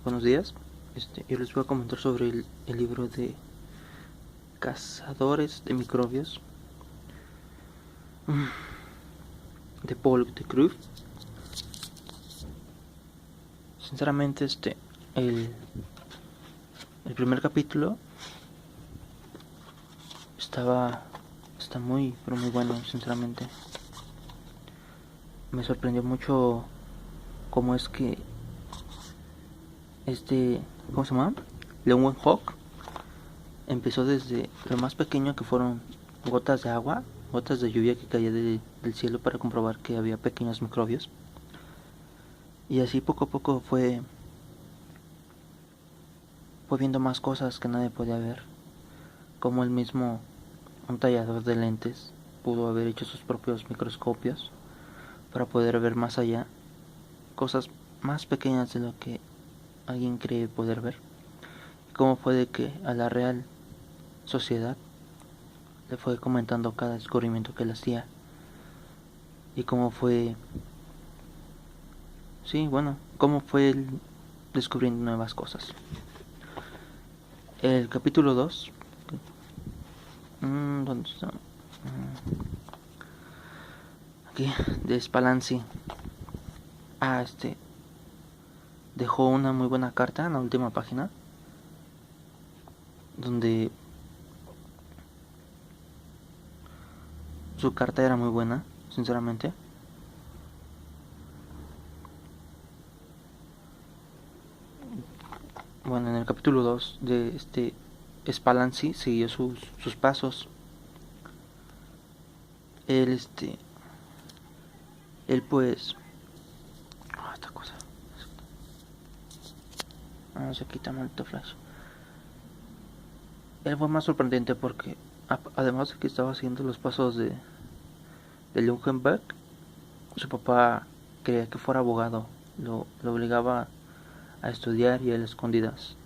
Buenos días. Yo les voy a comentar sobre el libro de Cazadores de Microbios de Paul de Cruz. Sinceramente, el, el primer capítulo está muy, pero muy bueno, sinceramente. Me sorprendió mucho cómo es que ¿cómo se llama? Leeuwenhoek empezó desde lo más pequeño, que fueron gotas de agua, gotas de lluvia que caía del cielo, para comprobar que había pequeños microbios. Y así poco a poco fue viendo más cosas que nadie podía ver, como el mismo un tallador de lentes pudo haber hecho sus propios microscopios para poder ver más allá, cosas más pequeñas de lo que alguien cree poder ver. Y cómo fue de que a la Real Sociedad le fue comentando cada descubrimiento que él hacía, y cómo fue, sí, bueno, cómo fue él descubriendo nuevas cosas. El capítulo 2, ¿dónde está? Aquí, de Spallanzani. Ah, dejó una muy buena carta en la última página, donde su carta era muy buena, sinceramente. Bueno, en el capítulo 2 de Spallanzani siguió sus pasos. Él, él pues... esta cosa. No se quita maldito flash. Él fue más sorprendente porque, además de que estaba haciendo los pasos de Leuwenberg, su papá quería que fuera abogado. Lo obligaba a estudiar, y él escondidas.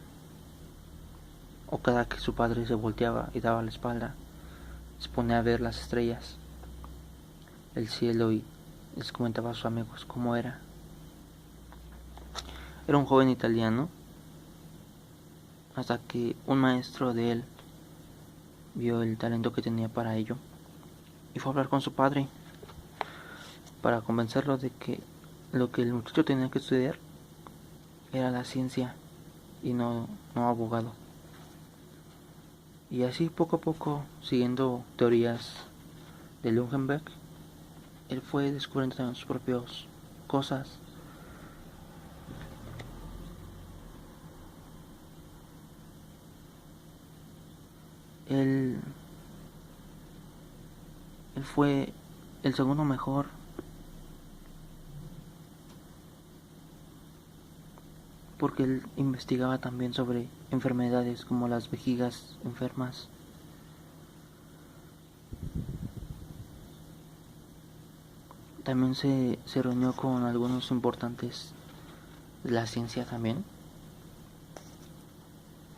O cada que su padre se volteaba y daba la espalda, se ponía a ver las estrellas, el cielo, y les comentaba a sus amigos cómo era. Era un joven italiano, hasta que un maestro de él vio el talento que tenía para ello y fue a hablar con su padre para convencerlo de que lo que el muchacho tenía que estudiar era la ciencia y no abogado. Y así poco a poco, siguiendo teorías de Leuwenberg, él fue descubriendo también sus propias cosas. Él, él fue el segundo mejor, porque él investigaba también sobre enfermedades como las vejigas enfermas. También se reunió con algunos importantes de la ciencia también,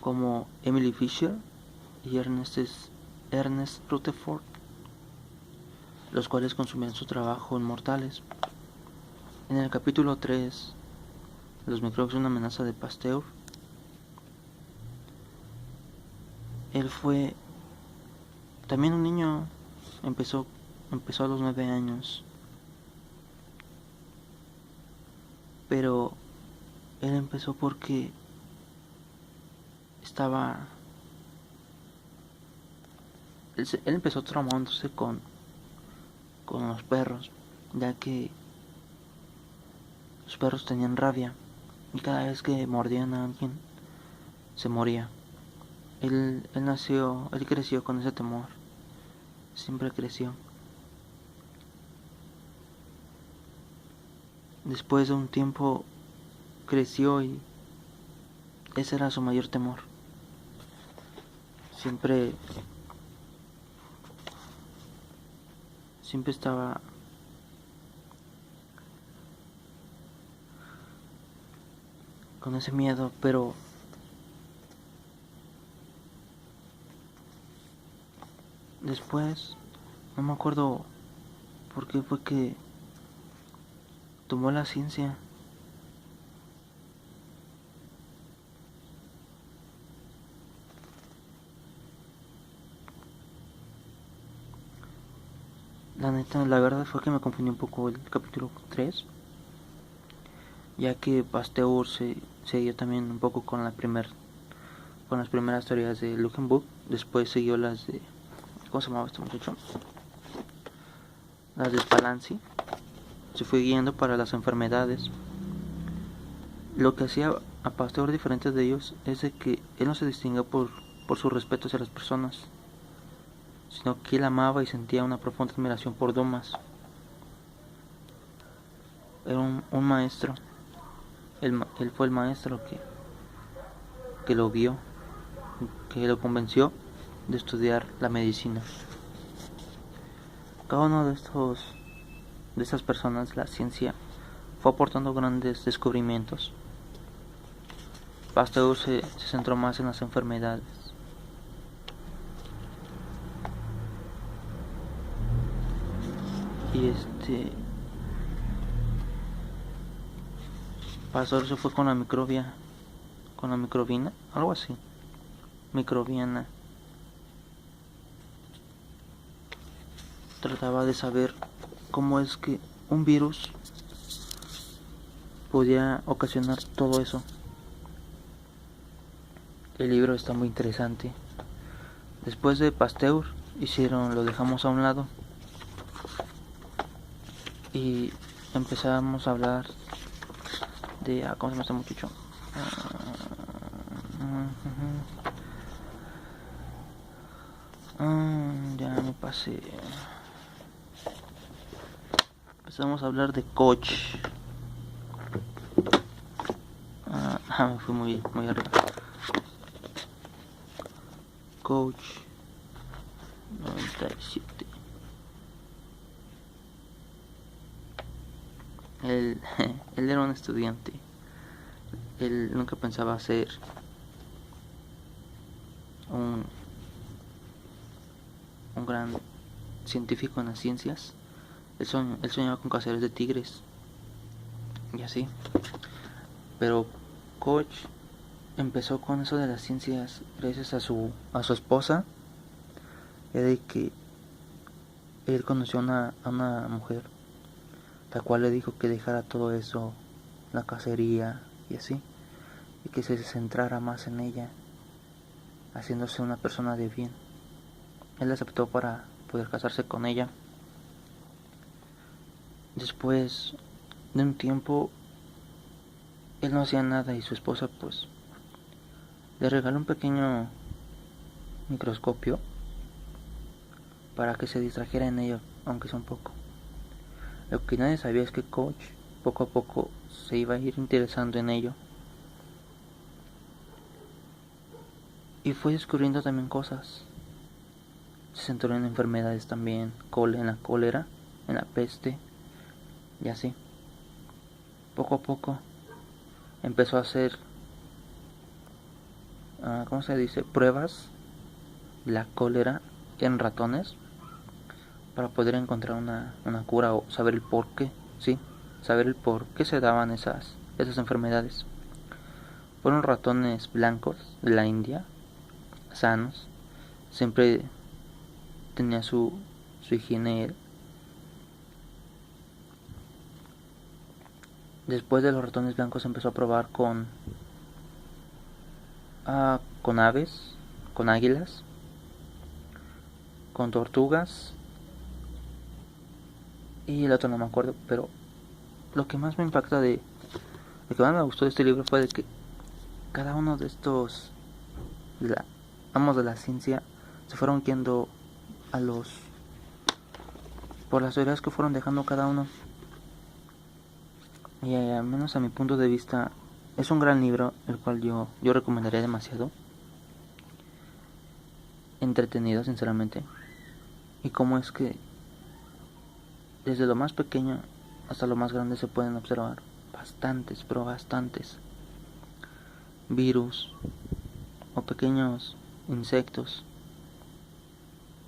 como Emily Fisher y Ernest Rutherford, los cuales consumían su trabajo en mortales. En el capítulo 3, los microbios, una amenaza de Pasteur, él fue también un niño, empezó a los 9 años, pero él empezó porque estaba... Él empezó traumándose con los perros, ya que los perros tenían rabia y cada vez que mordían a alguien se moría. Él creció con ese temor, siempre creció. Después de un tiempo creció y ese era su mayor temor. Siempre estaba con ese miedo, pero después no me acuerdo por qué fue que tomó la ciencia neta, la verdad fue que me confundí un poco el capítulo 3, ya que Pasteur se dio también un poco con las primeras teorías de Luckenbuck. Después siguió las de, ¿cómo se llamaba este muchacho? Las de Spallanzani. Se fue guiando para las enfermedades. Lo que hacía a Pasteur diferente de ellos es de que él no se distinguía por su respeto hacia las personas, sino que él amaba y sentía una profunda admiración por Dumas. Era un maestro. Él fue el maestro que lo vio, que lo convenció de estudiar la medicina. Cada uno de estas personas, la ciencia fue aportando grandes descubrimientos. Pasteur se centró más en las enfermedades. Y Pasteur se fue con la microbina, algo así, microbiana. Trataba de saber cómo es que un virus podía ocasionar todo eso. El libro está muy interesante. Después de Pasteur lo dejamos a un lado y empezamos a hablar de ¿cómo se llama este muchacho? Ya me pasé. Empezamos a hablar de Koch. Me fui muy arriba. Koch 97. Él era un estudiante. Él nunca pensaba ser un gran científico en las ciencias. Él soñaba con cazadores de tigres y así. Pero Koch empezó con eso de las ciencias gracias a su esposa, de que él conoció a una mujer, la cual le dijo que dejara todo eso, la cacería y así, y que se centrara más en ella, haciéndose una persona de bien. Él aceptó para poder casarse con ella. Después de un tiempo, él no hacía nada y su esposa pues le regaló un pequeño microscopio para que se distrajera en ello, aunque sea un poco. Lo que nadie sabía es que Koch poco a poco se iba a ir interesando en ello y fue descubriendo también cosas. Se centró en enfermedades también, en la cólera, en la peste y así. Poco a poco empezó a hacer ¿cómo se dice? Pruebas de la cólera en ratones para poder encontrar una cura o saber el por qué, sí, saber el por qué se daban esas enfermedades. Fueron ratones blancos de la India, sanos, siempre tenía su higiene él. Después de los ratones blancos empezó a probar con aves, con águilas, con tortugas y el otro no me acuerdo, pero lo que más me impacta lo que más me gustó de este libro fue de que cada uno de estos amos de la ciencia se fueron guiando por las teorías que fueron dejando cada uno. Y al menos a mi punto de vista es un gran libro, el cual yo recomendaría demasiado. Entretenido, sinceramente. Y cómo es que desde lo más pequeño hasta lo más grande se pueden observar bastantes virus o pequeños insectos,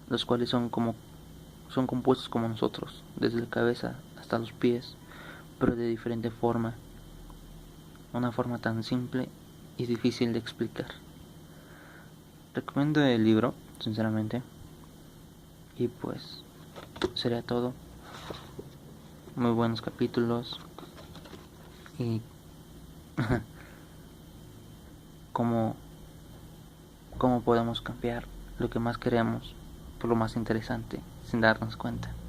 los cuales son compuestos como nosotros, desde la cabeza hasta los pies, pero de diferente forma, una forma tan simple y difícil de explicar. Recomiendo el libro, sinceramente, y pues sería todo. muy buenos capítulos y cómo podemos cambiar lo que más queremos por lo más interesante sin darnos cuenta.